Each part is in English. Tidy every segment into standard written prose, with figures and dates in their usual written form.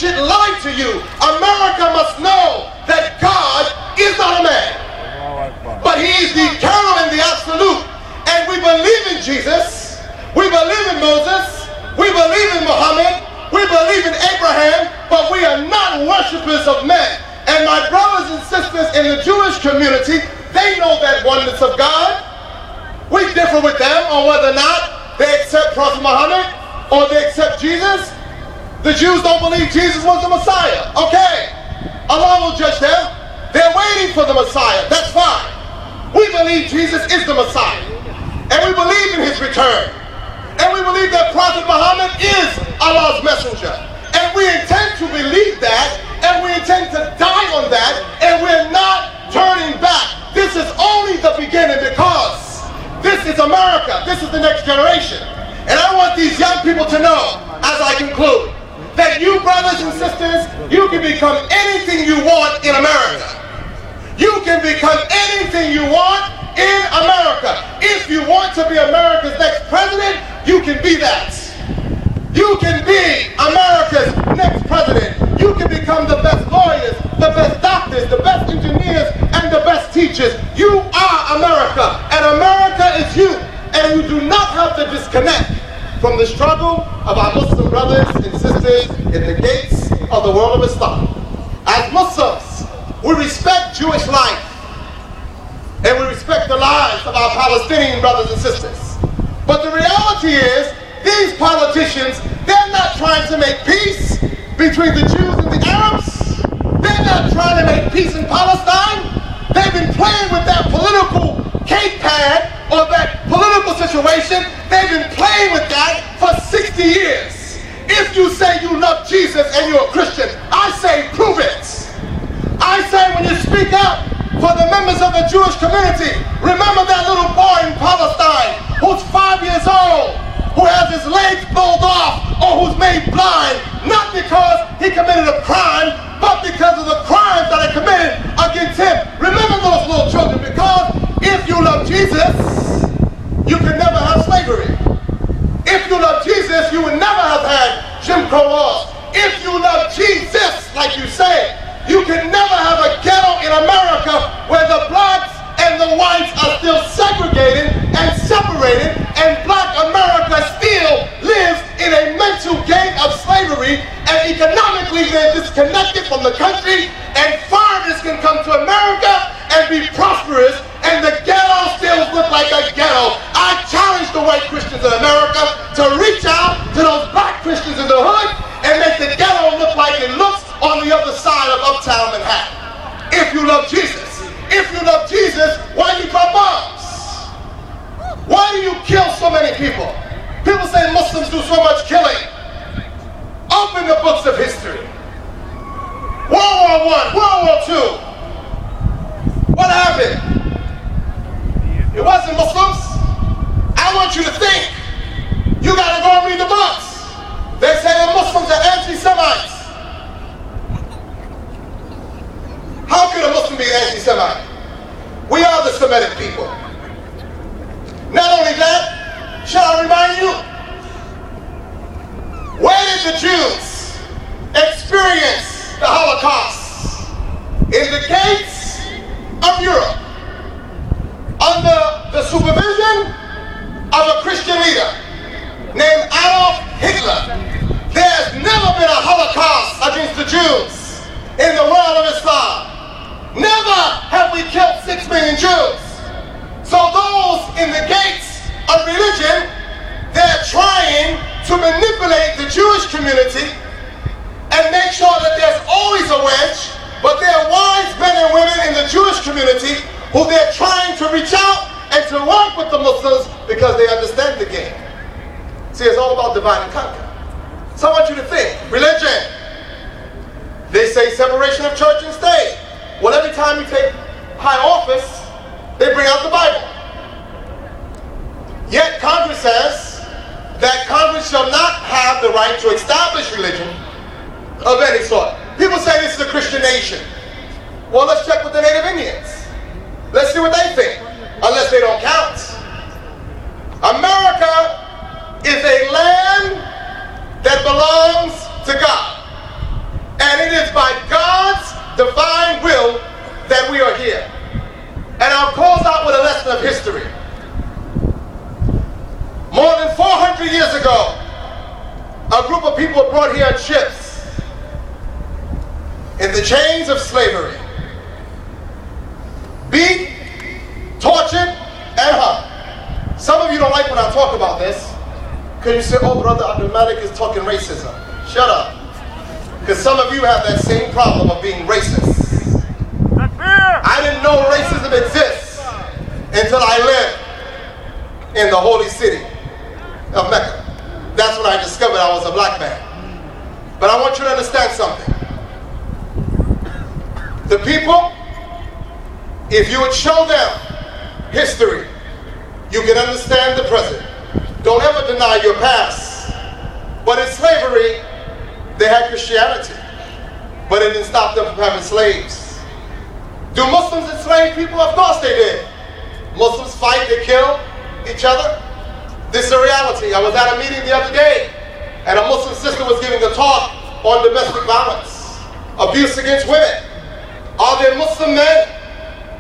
should lie to you. America must know that God is not a man, but he is the eternal and the absolute. And we believe in Jesus, we believe in Moses, we believe in Muhammad, we believe in Abraham, but we are not worshipers of men. And my brothers and sisters in the Jewish community, they know that oneness of God. We differ with them on whether or not they accept Prophet Muhammad or they accept Jesus. The Jews don't believe Jesus was the Messiah. Okay, Allah will judge them. They're waiting for the Messiah. That's fine. We believe Jesus is the Messiah. And we believe in his return. And we believe that Prophet Muhammad is Allah's messenger. And we intend to believe that. And we intend to die on that. And we're not turning back. This is only the beginning, because this is America. This is the next generation. And I want these young people to know, as I conclude, that you brothers and sisters, you can become anything you want in America. You can become anything you want in America. If you want to be America's next president, you can be that. You can be America's next president. You can become the best lawyers, the best doctors, the best engineers, and the best teachers. You are America, and America is you. And you do not have to disconnect from the struggle of our Muslim brothers and sisters in the gates of the world of Islam. As Muslims, we respect Jewish life, and we respect the lives of our Palestinian brothers and sisters. But the reality is, these politicians, they're not trying to make peace between the Jews and the Arabs. They're not trying to make peace in Palestine. They've been playing with that political cake pad or that political situation. They've been playing with that for 60 years. If you say you love Jesus and you're a Christian, I say prove it. I say when you speak up for the members of the Jewish community, remember that little boy in Palestine who's 5 years old, who has his legs pulled off or who's made blind, not because he committed a crime, but because of the crimes that are committed against him. Remember those little children, because if you love Jesus, you can never have slavery. If you love Jesus, you would never have had Jim Crow laws. If you love Jesus, like you say, you can never have a ghetto in America where the blacks and the whites are still segregated and separated, and black America still lives in a mental game of slavery, and economically they're disconnected from the country, and foreigners can come to America and be prosperous, and the ghetto still look like a ghetto. I challenge the white Christians in America to reach out to those black Christians in the hood and make the ghetto look like it looks on the other side of uptown Manhattan. If you love Jesus. If you love Jesus, why do you drop bombs? Why do you kill so many people? People say Muslims do so much killing. Open the books of history. World War I, World War II. What happened? It wasn't Muslims. I want you to think. You gotta go and read the books. They say the Muslims are anti-Semites. How could a Muslim be an anti-Semite? We are the Semitic people. Not only that, shall I remind you, where did the Jews experience the Holocaust? In the gates of Europe, under the supervision of a Christian leader named Adolf Hitler. There's never been a Holocaust against the Jews in the world of Islam. Never have we killed 6 million Jews. So those in the gates of religion, they're trying to manipulate the Jewish community and make sure that there's always a wedge, but there are wise men and women in the Jewish community who they're trying to reach out and to work with the Muslims because they understand the game. See, it's all about divide and conquer. So I want you to think, religion. They say separation of church and state. Well, every time you take high office, they bring out the Bible. Yet Congress says that Congress shall not have the right to establish religion of any sort. People say this is a Christian nation. Well, let's check with the Native Indians. Let's see what they think, unless they don't count. America is a land that belongs to God. chains of slavery, beat, tortured, and hung. Some of you don't like when I talk about this, because you say, oh, Brother Abdul Malik is talking racism. Shut up. Because some of you have that same problem of being racist. I didn't know racism exists until I lived in the holy city of Mecca. That's when I discovered I was a black man. But I want you to understand something. The people, if you would show them history, you can understand the present. Don't ever deny your past. But in slavery, they had Christianity, but it didn't stop them from having slaves. Do Muslims enslave people? Of course they did. Muslims fight, they kill each other. This is a reality. I was at a meeting the other day, and a Muslim sister was giving a talk on domestic violence, abuse against women. Are there Muslim men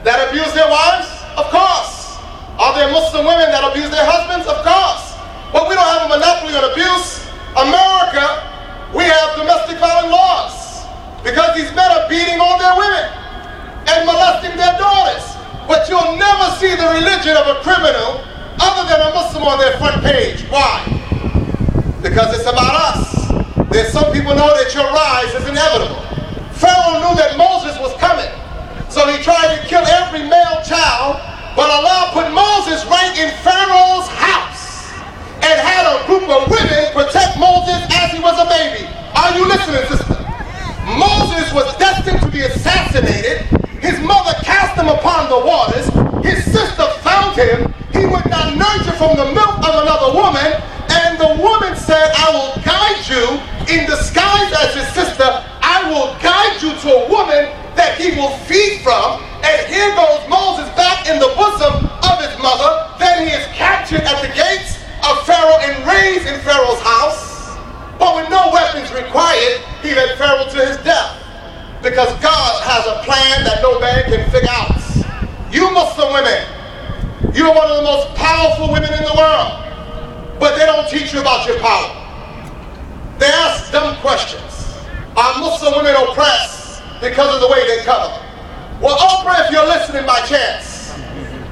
that abuse their wives? Of course. Are there Muslim women that abuse their husbands? Of course. But we don't have a monopoly on abuse. America, we have domestic violence laws because these men are beating on their women and molesting their daughters. But you'll never see the religion of a criminal other than a Muslim on their front page. Why? Because it's about us. There's some people know that your rise is inevitable. Pharaoh knew that Moses was coming, so he tried to kill every male child, but Allah put Moses right in Pharaoh's house and had a group of women protect Moses as he was a baby. Are you listening, sister? Moses was destined to be assassinated. His mother cast him upon the waters. His sister found him. He would not nurture from the milk of another woman. And the woman said, I will guide you in disguise as his sister. I will guide you to a woman that he will feed from. And here goes Moses back in the bosom of his mother. Then he is captured at the gates of Pharaoh and raised in Pharaoh's house. But with no weapons required, he led Pharaoh to his death. Because God has a plan that no man can figure out. You Muslim women, you're one of the most powerful women in the world. But they don't teach you about your power. They ask dumb questions. Are Muslim women oppressed because of the way they cover? Well, Oprah, if you're listening by chance,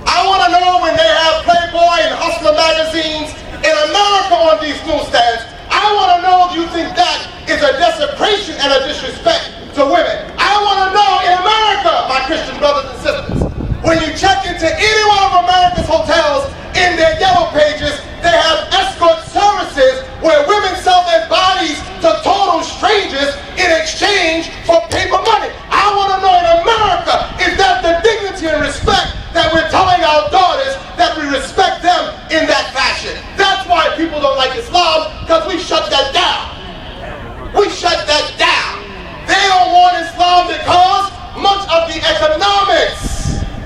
I want to know when they have Playboy and Hustler magazines in America on these newsstands, I want to know if you think that is a desecration and a disrespect to women. I want to know in America, my Christian brothers and sisters, when you check into any one of America's hotels, in their yellow pages, they have escort services where women sell their bodies to total strangers in exchange for paper money. I want to know in America, is that the dignity and respect that we're telling our daughters that we respect them in that fashion? That's why people don't like Islam, because we shut that down. We shut that down. They don't want Islam because much of the economics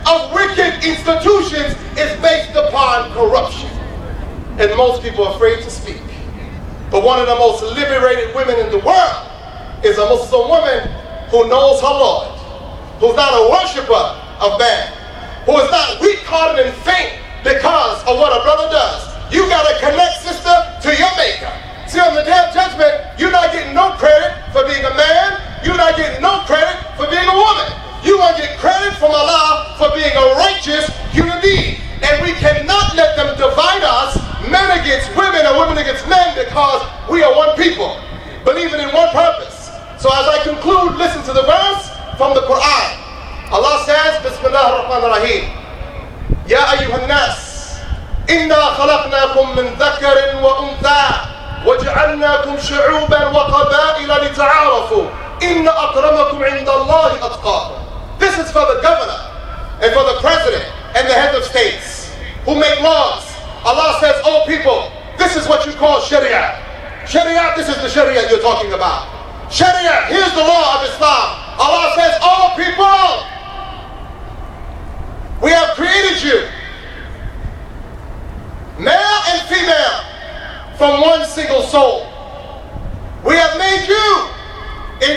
of wicked institutions is based upon corruption. And most people are afraid to speak. But one of the most liberated women in the world is a Muslim woman who knows her Lord, who's not a worshiper of man, who is not weak-hearted and faint because of what a brother does. You got to connect, sister, to your maker. See, on the day of judgment, you're not getting no credit for being a man. You're not getting no credit for being a woman. You're going to get credit from Allah for being a righteous human being. And we cannot let them divide us, men against women and women against men, because we are one people, believing in one purpose. So as I conclude, listen to the verse from the Quran. Allah says, Bismillah ar-Rahman ar-Rahim. Ya ayyuhan nas, inna khalaqnakum min dhakarin wa untha, وَجَعَلْنَاكُمْ شُعُوبًا وَقَبَائِلَ لِتَعَارَفُوا إِنَّ أَكْرَمَكُمْ عِنْدَ اللَّهِ أَتْقَاكُمْ. This is for the governor and for the president and the heads of states who make laws. Allah says, oh people, this is what you call Sharia. Sharia, this is the Sharia you're talking about. Sharia, here's the law of Islam. Allah says, oh people, we have created you, male and female, from one single soul. We have made you